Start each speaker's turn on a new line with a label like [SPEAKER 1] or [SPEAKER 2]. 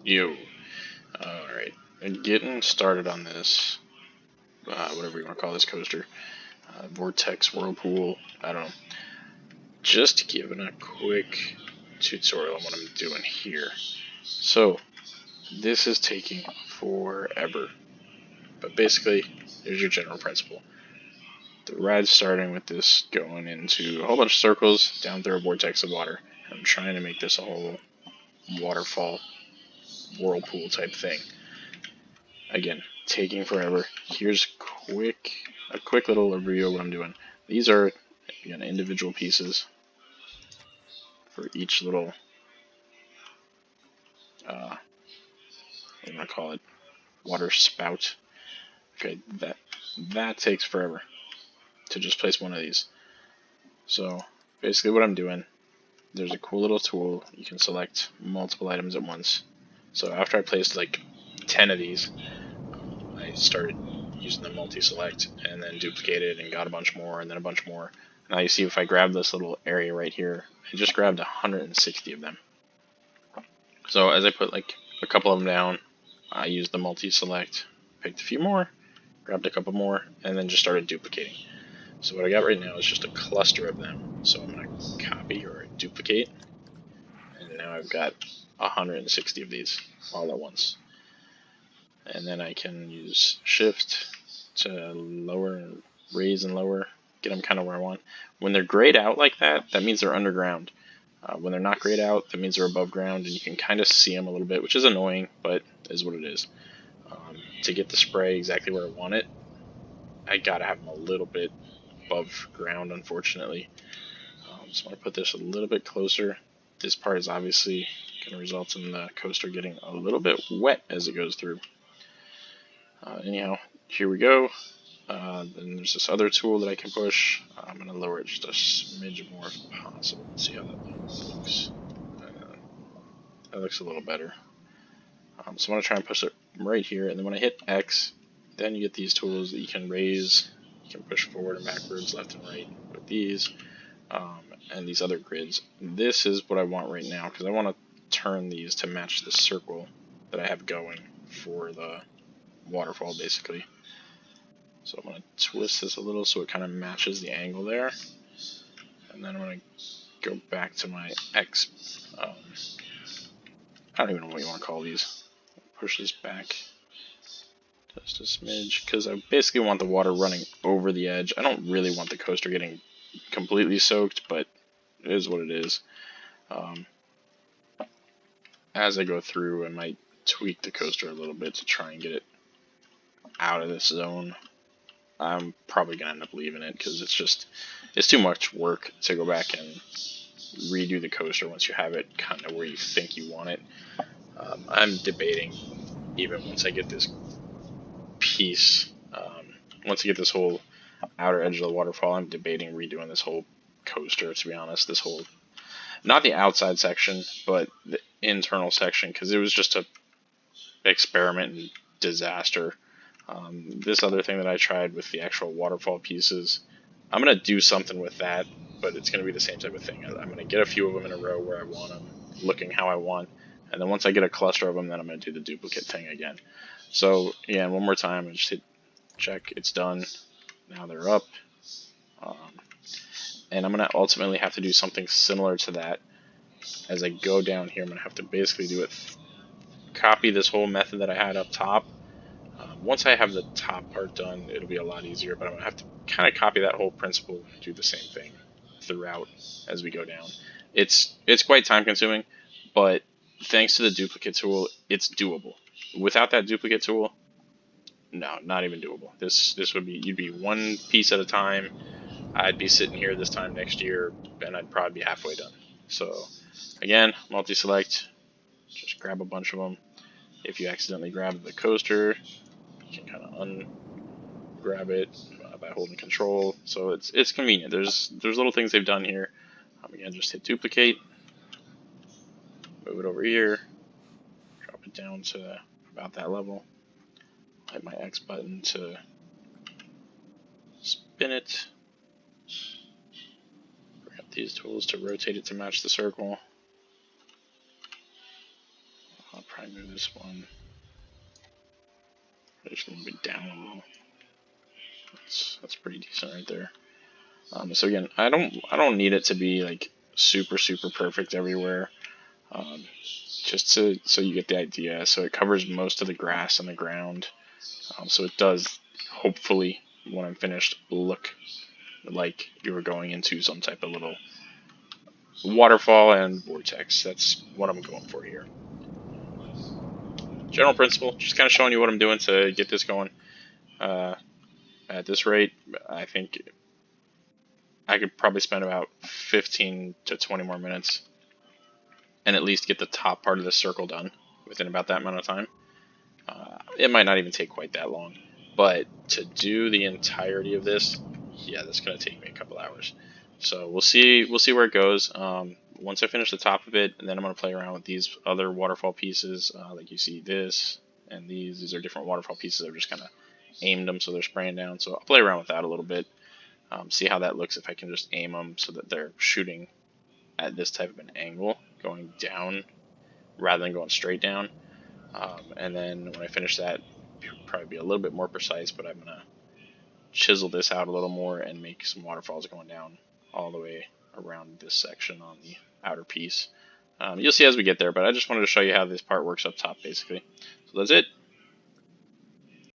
[SPEAKER 1] Yo. Alright. And getting started on this, whatever you want to call this coaster, Vortex, Whirlpool, I don't know. Just giving a quick tutorial on what I'm doing here. So, this is taking forever. But basically, here's your general principle. The ride's starting with this going into a whole bunch of circles down through a vortex of water. I'm trying to make this a whole waterfall, whirlpool type thing. Again, taking forever. Here's a quick little overview of what I'm doing. These are, again, individual pieces for each little, what do I call it, water spout. Okay, that takes forever to just place one of these. So basically what I'm doing, there's a cool little tool. You can select multiple items at once. So after I placed like 10 of these, I started using the multi-select and then duplicated and got a bunch more and then a bunch more. Now you see if I grab this little area right here, I just grabbed 160 of them. So as I put like a couple of them down, I used the multi-select, picked a few more, grabbed a couple more, and then just started duplicating. So what I got right now is just a cluster of them. So I'm going to copy or duplicate, and now I've got 160 of these all at once. And then I can use shift to lower and raise and lower, get them kind of where I want. When they're grayed out like that, that means they're underground. When they're not grayed out, that means they're above ground, and you can kind of see them a little bit, which is annoying, but is what it is. To get the spray exactly where I want it, I gotta have them a little bit above ground, unfortunately. So I'm gonna put this a little bit closer. This part is obviously going to result in the coaster getting a little bit wet as it goes through. Anyhow, here we go. Then there's this other tool that I can push. I'm going to lower it just a smidge more if possible. Let's see how that looks. That looks a little better. So I'm going to try and push it right here. And then when I hit X, then you get these tools that you can raise. You can push forward and backwards, left and right with these. And these other grids. This is what I want right now because I want to turn these to match the circle that I have going for the waterfall basically. So I'm going to twist this a little so it kind of matches the angle there. And then I'm going to go back to my X. I don't even know what you want to call these. Push this back just a smidge because I basically want the water running over the edge. I don't really want the coaster getting completely soaked, but it is what it is. As I go through, I might tweak the coaster a little bit to try and get it out of this zone. I'm probably going to end up leaving it because it's too much work to go back and redo the coaster once you have it kind of where you think you want it. I'm debating, even once I get this piece, once I get this whole outer edge of the waterfall, I'm debating redoing this whole coaster, to be honest. This whole, not the outside section, but the internal section, because it was just a experiment and disaster. This other thing that I tried with the actual waterfall pieces, I'm going to do something with that, but it's going to be the same type of thing. I'm going to get a few of them in a row where I want them, looking how I want, and then once I get a cluster of them, then I'm going to do the duplicate thing again. So, yeah, one more time, I just hit check, it's done. Now they're up. And I'm going to ultimately have to do something similar to that. As I go down here, I'm going to have to basically do it, copy this whole method that I had up top. Once I have the top part done, it'll be a lot easier, but I'm going to have to kind of copy that whole principle, do the same thing throughout as we go down. It's quite time consuming, but thanks to the duplicate tool, it's doable. Without that duplicate tool, no, not even doable. This would be, you'd be one piece at a time. I'd be sitting here this time next year, and I'd probably be halfway done. So, again, multi-select, just grab a bunch of them. If you accidentally grab the coaster, you can kind of ungrab it by holding control. So it's convenient. There's little things they've done here. Again, just hit duplicate, move it over here, drop it down to about that level. Hit my X button to spin it. Grab these tools to rotate it to match the circle. I'll probably move this one. Just move it down a little. That's pretty decent right there. So again, I don't need it to be like super perfect everywhere. Just so you get the idea. So it covers most of the grass on the ground. So it does, hopefully, when I'm finished, look like you were going into some type of little waterfall and vortex. That's what I'm going for here. General principle, just kind of showing you what I'm doing to get this going. At this rate, I think I could probably spend about 15 to 20 more minutes and at least get the top part of the circle done within about that amount of time. It might not even take quite that long, but to do the entirety of this, yeah, that's going to take me a couple hours. So we'll see where it goes. Once I finish the top of it, and then I'm going to play around with these other waterfall pieces. Like you see this and these are different waterfall pieces. I've just kind of aimed them so they're spraying down. So I'll play around with that a little bit. See how that looks if I can just aim them so that they're shooting at this type of an angle, going down rather than going straight down. And then when I finish that, probably be a little bit more precise, but I'm gonna chisel this out a little more and make some waterfalls going down all the way around this section on the outer piece. You'll see as we get there, but I just wanted to show you how this part works up top, basically. So that's it.